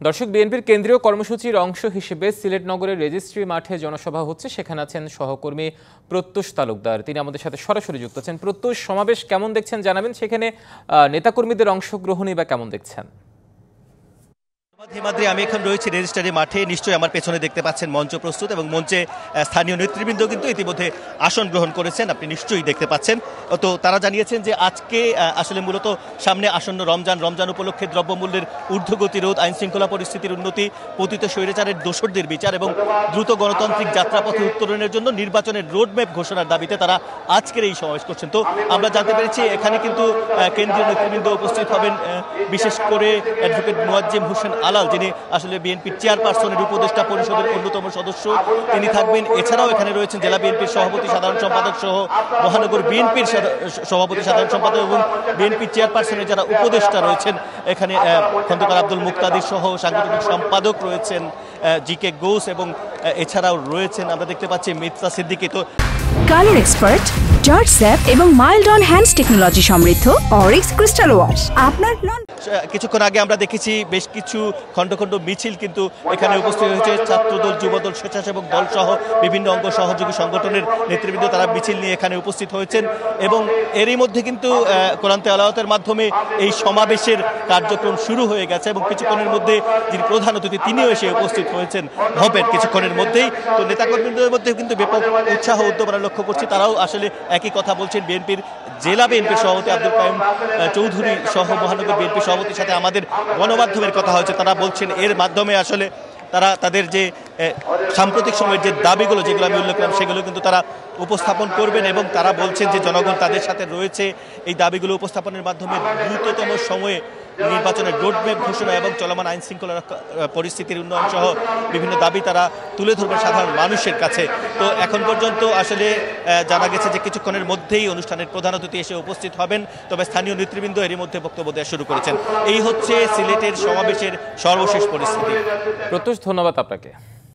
দর্শক, বিএনপির কেন্দ্রীয় কর্মসূচির অংশ হিসেবে সিলেট নগরের রেজিস্ট্রি মাঠে জনসভা হচ্ছে। সেখানে আছেন সহকর্মী প্রত্যুষ তালুকদার, তিনি আমাদের সাথে সরাসরি যুক্ত আছেন। প্রত্যুষ, সমাবেশ কেমন দেখছেন জানাবেন, সেখানে নেতাকর্মীদের অংশগ্রহণই বা কেমন দেখছেন? হিমাদ্রি, আমি এখন রয়েছি রেজিস্ট্রারি মাঠে। নিশ্চয়ই আমার পেছনে দেখতে পাচ্ছেন মঞ্চ প্রস্তুত এবং মঞ্চে স্থানীয় নেতৃবৃন্দ কিন্তু ইতিমধ্যে আসন গ্রহণ করেছেন, আপনি নিশ্চয়ই দেখতে পাচ্ছেন। তো তারা জানিয়েছেন যে আজকে আসলে মূলত সামনে আসন্ন রমজান উপলক্ষে দ্রব্যমূল্যের ঊর্ধ্বগতি রোধ, আইন শৃঙ্খলা পরিস্থিতির উন্নতি, পতিত স্বৈরাচারের দোসরদের বিচার এবং দ্রুত গণতান্ত্রিক যাত্রাপথে উত্তরণের জন্য নির্বাচনের রোডম্যাপ ঘোষণার দাবিতে তারা আজকের এই সমাবেশ করছেন। তো আমরা জানতে পেরেছি এখানে কিন্তু কেন্দ্রীয় নেতৃবৃন্দ উপস্থিত হবেন, বিশেষ করে অ্যাডভোকেট মুয়াজ্জেম হোসেন আলাল, যিনি আসলে বিএনপির চেয়ারপারসনের উপদেষ্টা পরিষদের অন্যতম সদস্য, তিনি থাকবেন। এছাড়াও এখানে রয়েছেন জেলা বিএনপির সভাপতি সাধারণ সম্পাদক সহ মহানগর বিএনপির সভাপতি সাধারণ সম্পাদক এবং বিএনপির চেয়ারপারসনের যারা উপদেষ্টা রয়েছেন। এখানে খন্দকার আব্দুল মুক্তাদির সহ সাংগঠনিক সম্পাদক রয়েছেন জি.কে. ঘোষ এবং এছাড়াও রয়েছেন আমরা দেখতে পাচ্ছি মিত্রা সিদ্দিকী। তো কালার এক্সপার্ট, জর্জ স্যাপ এবং মাইল্ড অন হ্যান্ডস টেকনোলজি সমৃদ্ধ অরিক্স ক্রিস্টাল ওয়াশ। আপনার কিছুক্ষণ আগে আমরা দেখেছি বেশ কিছু খণ্ড খণ্ড মিছিল কিন্তু এখানে উপস্থিত হয়েছে। ছাত্রদল, যুবদল, স্বেচ্ছাসেবক দল সহ বিভিন্ন অঙ্গ সহযোগী সংগঠনের নেতৃবৃন্দ তারা মিছিল নিয়ে এখানে উপস্থিত হয়েছেন এবং এরই মধ্যে কিন্তু কোরআন তেলাওয়াতের মাধ্যমে এই সমাবেশের কার্যক্রম শুরু হয়ে গেছে এবং কিছুক্ষণের মধ্যে যিনি প্রধান অতিথি তিনিও এসে উপস্থিত হবেন কিছুক্ষণের মধ্যেই। তো নেতাকর্মীদের মধ্যে কিন্তু ব্যাপক উৎসাহ উদ্দীপনা লক্ষ্য করছি। তারাও আসলে একই কথা বলছেন। জেলা বিএনপির সভাপতি আব্দুল কাইম চৌধুরী সহ মহানগর বিএনপির সভাপতির সাথে আমাদের গণমাধ্যমের কথা হয়েছে। তারা বলছেন এর মাধ্যমে আসলে তারা তাদের যে সাম্প্রতিক সময়ের যে দাবিগুলো, যেগুলো আমি উল্লেখ করলাম, সেগুলো কিন্তু তারা উপস্থাপন করবেন এবং তারা বলছেন যে জনগণ তাদের সাথে রয়েছে। এই দাবিগুলো উপস্থাপনের মাধ্যমে দ্রুততম সময়ে নির্বাচনের রোডম্যাপ ঘোষণা এবং চলমান আইন শৃঙ্খলা পরিস্থিতির উন্নয়ন সহ বিভিন্ন দাবি তারা তুলে ধরবেন সাধারণ মানুষের কাছে। তো এখন পর্যন্ত আসলে জানা গেছে যে কিছুক্ষণের মধ্যেই অনুষ্ঠানের প্রধান অতিথি এসে উপস্থিত হবেন, তবে স্থানীয় নেতৃবৃন্দ এরই মধ্যে বক্তব্য দেওয়া শুরু করেছেন। এই হচ্ছে সিলেটের সমাবেশের সর্বশেষ পরিস্থিতি। প্রত্যুষ, ধন্যবাদ আপনাকে।